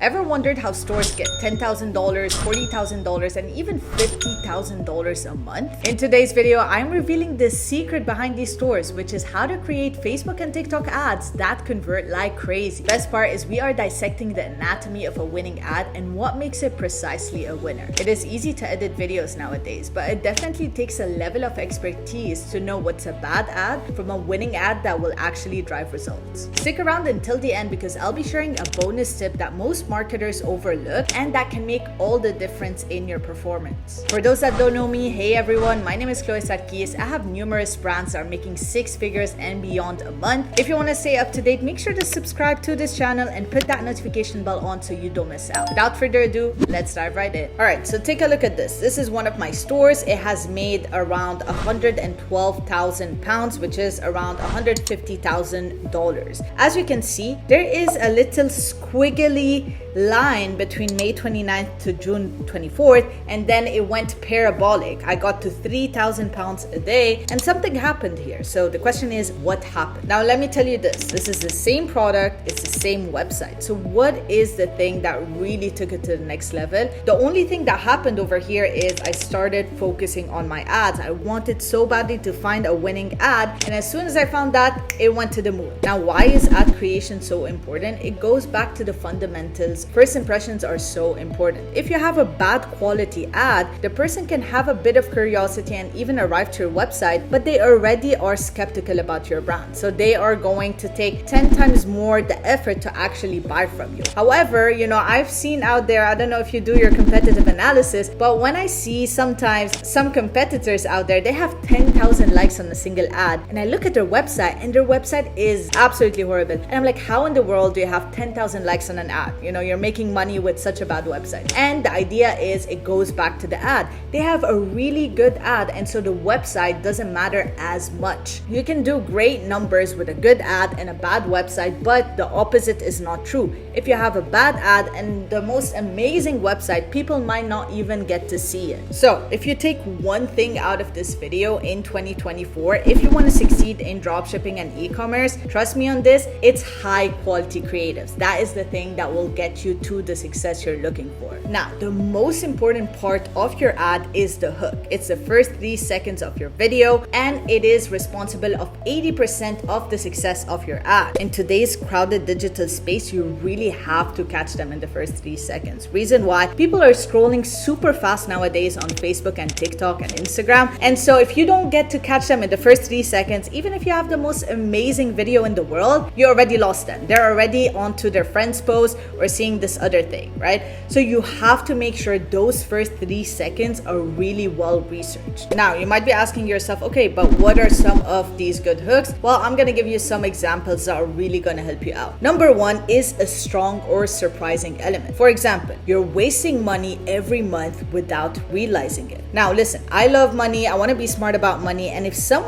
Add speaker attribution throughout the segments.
Speaker 1: Ever wondered how stores get $10,000, $40,000, and even $50,000 a month? In today's video, I'm revealing the secret behind these stores, which is how to create Facebook and TikTok ads that convert like crazy. Best part is we are dissecting the anatomy of a winning ad and what makes it precisely a winner. It is easy to edit videos nowadays, but it definitely takes a level of expertise to know what's a bad ad from a winning ad that will actually drive results. Stick around until the end because I'll be sharing a bonus tip that most marketers overlook and that can make all the difference in your performance. For those that don't know me, hey everyone, my name is Sarkis. I have numerous brands that are making six figures and beyond a month. If you want to stay up to date, make sure to subscribe to this channel and put that notification bell on so you don't miss out. Without further ado, let's dive right in. Alright, so take a look at this. This is one of my stores. It has made around £112,000, which is around $150,000. As you can see, there is a little squiggly line between May 29th to June 24th, and then it went parabolic. I got to £3,000 a day and something happened here. So the question is, what happened? Now let me tell you this. This is the same product, it's the same website. So what is the thing that really took it to the next level? The only thing that happened over here is I started focusing on my ads. I wanted so badly to find a winning ad, and as soon as I found that, it went to the moon. Now why is ad creation so important? It goes back to the fundamentals. First impressions are so important. If you have a bad quality ad, the person can have a bit of curiosity and even arrive to your website, but they already are skeptical about your brand. So they are going to take 10 times more the effort to actually buy from you. However, I've seen out there, I don't know if you do your competitive analysis, but when I see sometimes some competitors out there, they have 10,000 likes on a single ad, and I look at their website and their website is absolutely horrible. And I'm like, how in the world do you have 10,000 likes on an ad? You're making money with such a bad website. And the idea is it goes back to the ad. They have a really good ad, and so the website doesn't matter as much. You can do great numbers with a good ad and a bad website, but the opposite is not true. If you have a bad ad and the most amazing website, people might not even get to see it. So if you take one thing out of this video in 2024, if you want to succeed in dropshipping and e-commerce, trust me on this, it's high quality creatives. That is the thing that will get you to the success you're looking for. Now, the most important part of your ad is the hook. It's the first 3 seconds of your video, and it is responsible of 80% of the success of your ad. In today's crowded digital space, you really have to catch them in the first 3 seconds. Reason why, people are scrolling super fast nowadays on Facebook and TikTok and Instagram. And so if you don't get to catch them in the first 3 seconds, even if you have the most amazing video in the world, you already lost them. They're already onto their friend's post or seeing this other thing, right? So you have to make sure those first 3 seconds are really well researched. Now, you might be asking yourself, okay, but what are some of these good hooks? Well, I'm gonna give you some examples that are really gonna help you out. Number one is a strong or surprising element. For example, you're wasting money every month without realizing it. Now, listen, I love money. I wanna be smart about money. And if some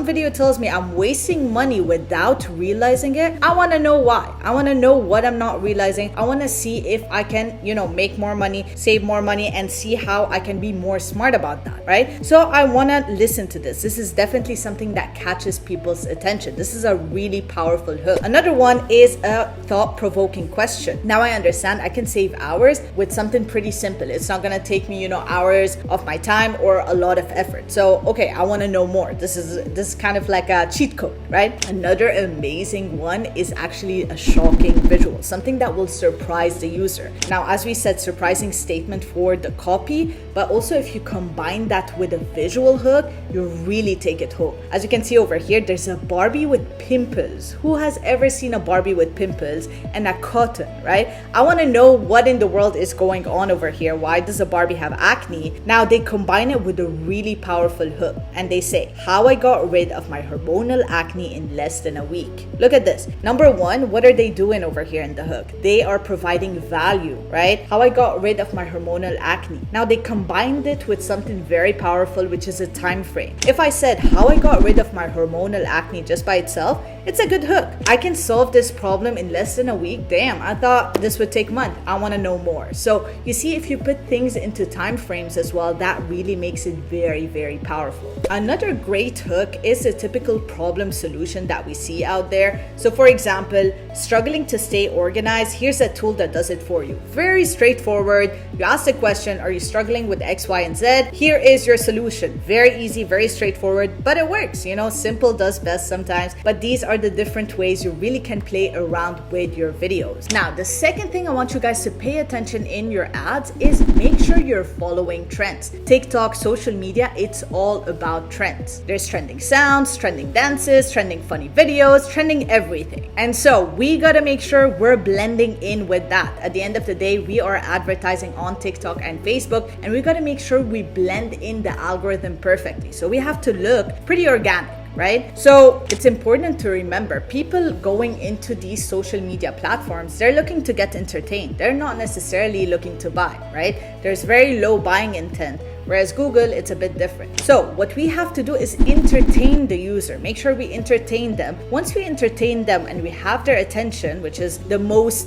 Speaker 1: video tells me I'm wasting money without realizing it, I wanna know why. I wanna know what I'm not realizing. I want to see if I can, make more money, save more money, and see how I can be more smart about that, right? So I want to listen to this. This is definitely something that catches people's attention. This is a really powerful hook. Another one is a thought-provoking question. Now I understand I can save hours with something pretty simple. It's not going to take me, hours of my time or a lot of effort. So, okay, I want to know more. This is kind of like a cheat code, right? Another amazing one is actually a shocking visual, something that will surprise the user. Now, as we said, surprising statement for the copy, but also if you combine that with a visual hook, you really take it home. As you can see over here, there's a Barbie with pimples. Who has ever seen a Barbie with pimples and a cotton, right? I want to know what in the world is going on over here. Why does a Barbie have acne? Now they combine it with a really powerful hook, and they say, how I got rid of my hormonal acne in less than a week. Look at this. Number one, what are they doing over here in the hook? They are providing value, right? How I got rid of my hormonal acne. Now they combined it with something very powerful, which is a time frame. If I said how I got rid of my hormonal acne just by itself, it's a good hook. I can solve this problem in less than a week. Damn, I thought this would take months. I want to know more. So you see, if you put things into time frames as well, that really makes it very, very powerful. Another great hook is a typical problem solution that we see out there. So for example, struggling to stay organized, here's a tool that does it for you. Very straightforward. You ask the question, are you struggling with X, Y, and Z? Here is your solution. Very easy, very straightforward, but it works. Simple does best sometimes, but these are the different ways you really can play around with your videos. Now, the second thing I want you guys to pay attention in your ads is make sure you're following trends. TikTok, social media, it's all about trends. There's trending sounds, trending dances, trending funny videos, trending everything. And so we gotta make sure we're blending in with that. At the end of the day, we are advertising on TikTok and Facebook, and we gotta make sure we blend in the algorithm perfectly. So we have to look pretty organic, right? So it's important to remember, people going into these social media platforms, they're looking to get entertained. They're not necessarily looking to buy, right? There's very low buying intent. Whereas Google, it's a bit different. So what we have to do is entertain the user. Make sure we entertain them. Once we entertain them and we have their attention, which is the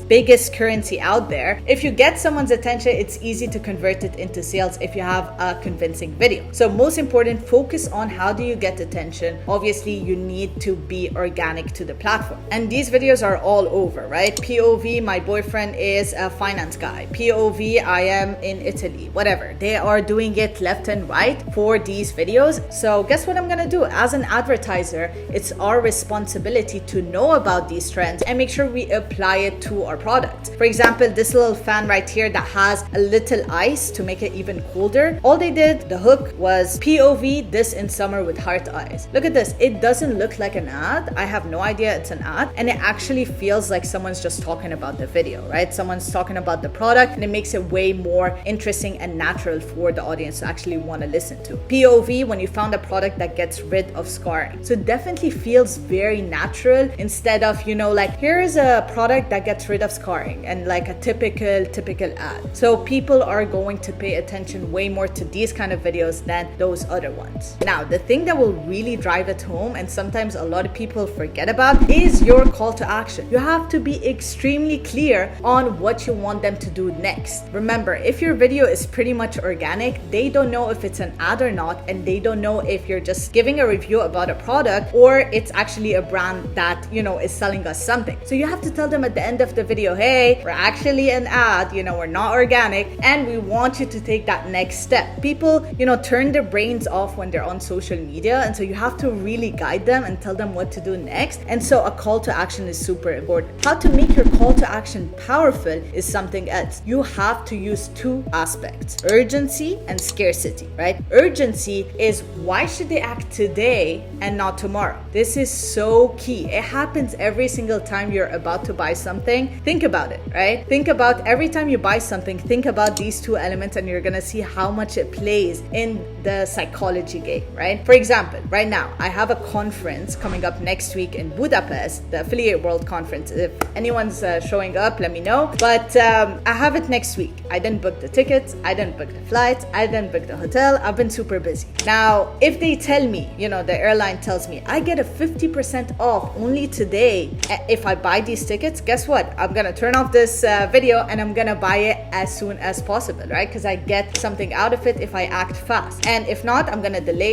Speaker 1: biggest currency out there, if you get someone's attention, it's easy to convert it into sales if you have a convincing video. So most important, focus on how do you get attention. Obviously, you need to be organic to the platform. And these videos are all over, right? POV, my boyfriend is a finance guy. POV, I am in Italy, whatever. They are doing it left and right for these videos. So guess what I'm gonna do? As an advertiser, it's our responsibility to know about these trends and make sure we apply it to our product. For example, this little fan right here that has a little ice to make it even colder. All they did, the hook was POV, this in summer with heart eyes. Look at this. It doesn't look like an ad. I have no idea it's an ad. And it actually feels like someone's just talking about the video, right? Someone's talking about the product, and it makes it way more interesting and natural for the audience to actually want to listen to. POV, when you found a product that gets rid of scarring. So it definitely feels very natural instead of, like here's a product that gets rid of scarring and like a typical ad. So people are going to pay attention way more to these kind of videos than those other ones. Now, the thing that will really drive it home, and sometimes a lot of people forget about, is your call to action. You have to be extremely clear on what you want them to do next. Remember, if your video is pretty much organic, they don't know if it's an ad or not, and they don't know if you're just giving a review about a product or it's actually a brand that is selling us something. So you have to tell them at the end of the video, hey, we're actually an ad, we're not organic, and we want you to take that next step. People turn their brains off when they're on social media, and so you have to really guide them and tell them what to do next. And so a call to action is super important. How to make your call to action powerful is something else. You have to use two aspects: urgency and scarcity, right? Urgency is, why should they act today and not tomorrow? This is so key. It happens every single time you're about to buy something. Think about it, right? Think about every time you buy something, think about these two elements, and you're gonna see how much it plays in the psychology game, right? For example, right now, I have a conference coming up next week in Budapest, the Affiliate World Conference. If anyone's showing up, let me know. But I have it next week. I didn't book the tickets, I didn't book the flights, I didn't book the hotel. I've been super busy. Now, if they tell me, the airline tells me I get a 50% off only today if I buy these tickets, guess what? I'm gonna turn off this video and I'm gonna buy it as soon as possible, right? Because I get something out of it if I act fast. And if not, I'm gonna delay.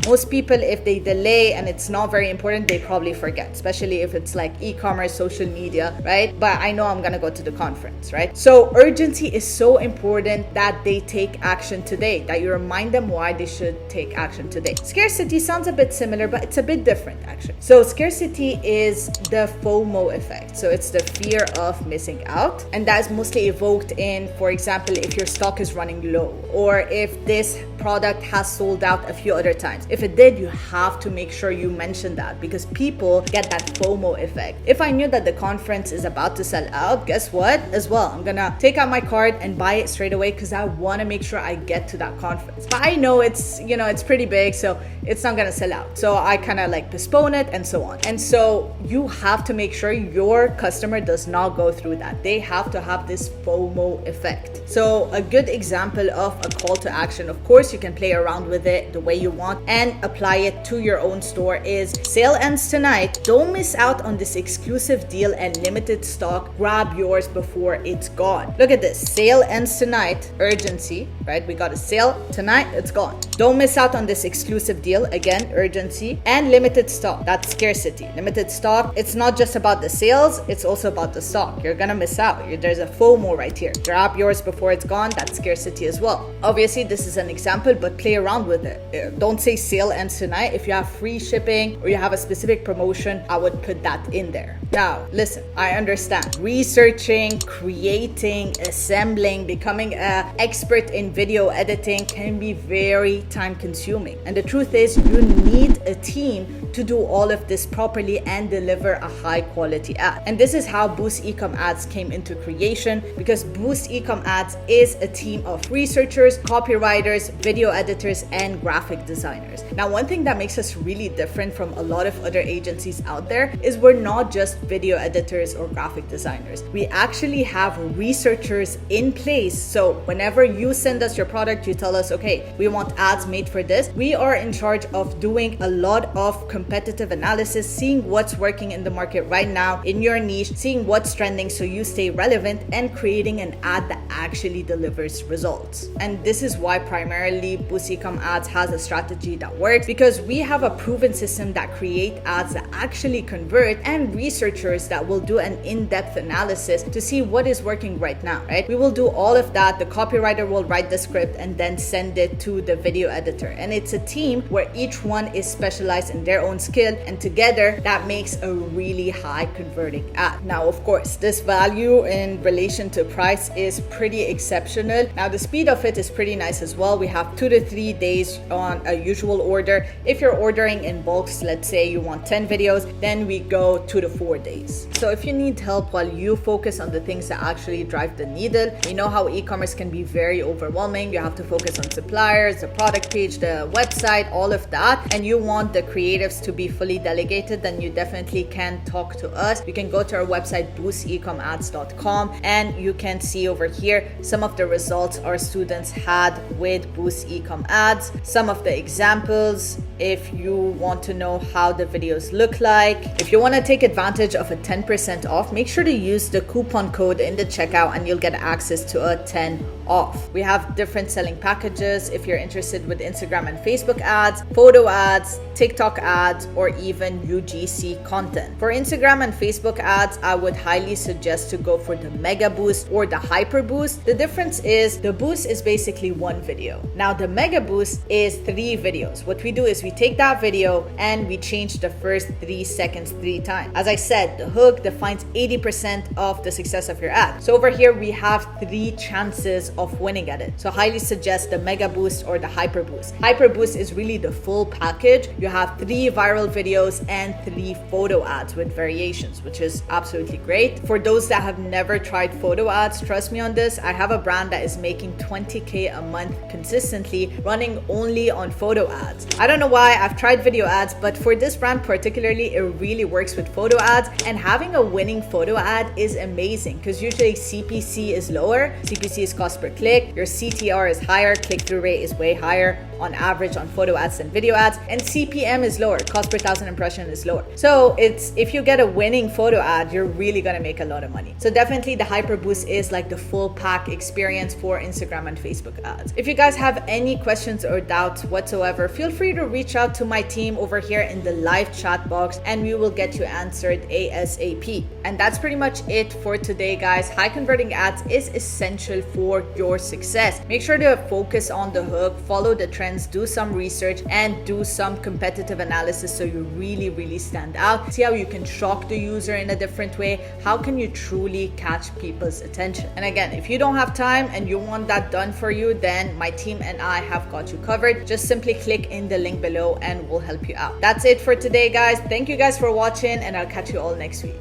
Speaker 1: Most people, if they delay and it's not very important, they probably forget, especially if it's like e-commerce, social media, right? But I know I'm gonna go to the conference, right? So urgency is so important that they take action today, that you remind them why they should take action today. Scarcity sounds a bit similar, but it's a bit different actually. So scarcity is the FOMO effect. So it's the fear of missing out. And that is mostly evoked in, for example, if your stock is running low, or if this product has sold out a few other times. If it did, you have to make sure you mention that, because people get that FOMO effect. If I knew that the conference is about to sell out, guess what? As well, I'm gonna take out my card and buy it straight away because I want to make sure I get to that conference. But I know it's pretty big, so it's not gonna sell out. So I kind of like postpone it and so on. And so you have to make sure your customer does not go through that. They have to have this FOMO effect. So a good example of a call to action, of course, you can play around with it the way you want and apply it to your own store, is sale ends tonight. Don't miss out on this exclusive deal and limited stock. Grab yours before it's gone. Look at this. Sale ends tonight. Urgency, right? right? We got a sale tonight, it's gone. Don't miss out on this exclusive deal. Again, urgency and limited stock. That's scarcity. Limited stock, it's not just about the sales, it's also about the stock. You're gonna miss out. There's a FOMO right here. Grab yours before it's gone. That's scarcity as well. Obviously, this is an example, but play around with it. Don't say sale ends tonight. If you have free shipping or you have a specific promotion, I would put that in there. Now, listen, I understand. Researching, creating, assembling, becoming an expert in video editing can be very time consuming. And the truth is, you need a team to do all of this properly and deliver a high quality ad. And this is how Boost Ecom Ads came into creation, because Boost Ecom Ads is a team of researchers, copywriters, video editors, and graphic designers. Now, one thing that makes us really different from a lot of other agencies out there is we're not just video editors or graphic designers. We actually have researchers in place. So whenever you send us your product, you tell us, okay, we want ads made for this. We are in charge of doing a lot of competitive analysis, seeing what's working in the market right now in your niche, seeing what's trending so you stay relevant, and creating an ad that actually delivers results. And this is why primarily Boost Ecom Ads has a strategy that works, because we have a proven system that create ads that actually convert, and researchers that will do an in-depth analysis to see what is working right now, right? We will do all of that. The copywriter will write the script and then send it to the video editor. And it's a team where each one is specialized in their own skill, and together that makes a really high converting ad. Now, of course, this value in relation to price is pretty exceptional. Now, the speed of it is pretty nice as well. We have 2 to 3 days on a usual order. If you're ordering in bulks, let's say you want 10 videos, then we go 2 to 4 days. So if you need help while you focus on the things that actually drive the needle, we know how e-commerce can be very overwhelming. You have to focus on suppliers, the product page, the website, all of that, and you want the creatives to be fully delegated, then you definitely can talk to us. You can go to our website, boostecomads.com, and you can see over here some of the results our students had with Boost Ecom Ads, some of the examples if you want to know how the videos look like. If you want to take advantage of a 10% off, make sure to use the coupon code in the checkout and you'll get access to a 10 off. We have different selling packages if you're interested with Instagram and Facebook ads, photo ads, TikTok ads, or even UGC content. For Instagram and Facebook ads, I would highly suggest to go for the Mega Boost or the Hyper Boost. The difference is the boost is basically one video. Now the Mega Boost is 3 videos. What we do is we take that video and we change the first 3 seconds 3 times. As I said, the hook defines 80% of the success of your ad. So over here we have 3 chances of winning at it. So highly suggest the Mega Boost or the Hyper Boost. Hyper Boost is really the full package. You have 3 viral videos and 3 photo ads with variations, which is absolutely great. For those that have never tried photo ads, trust me on this. I have a brand that is making $20K a month consistently running only on photo ads. I don't know why. I've tried video ads, but for this brand particularly, it really works with photo ads, and having a winning photo ad is amazing because usually CPC is lower. CPC is cost per click. Your CTR is higher. Click-through rate is way higher on average on photo ads than video ads, and CPM is lower. Cost per 1,000 impression is lower. So if you get a winning photo ad, you're really gonna make a lot of money. So definitely the Hyper Boost is like the full pack experience for Instagram and Facebook ads. If you guys have any questions or doubts whatsoever, feel free to reach out to my team over here in the live chat box and we will get you answered ASAP. And that's pretty much it for today, guys. High converting ads is essential for your success. Make sure to focus on the hook, follow the trends, do some research, and do some competitive analysis so you really stand out. See how you can shock the user in a different way. How can you truly catch people's attention? And again, if you don't have time and you want that done for you, then my team and I have got you covered. Just simply click in the link below and we'll help you out. That's it for today, guys. Thank you guys for watching, and I'll catch you all next week.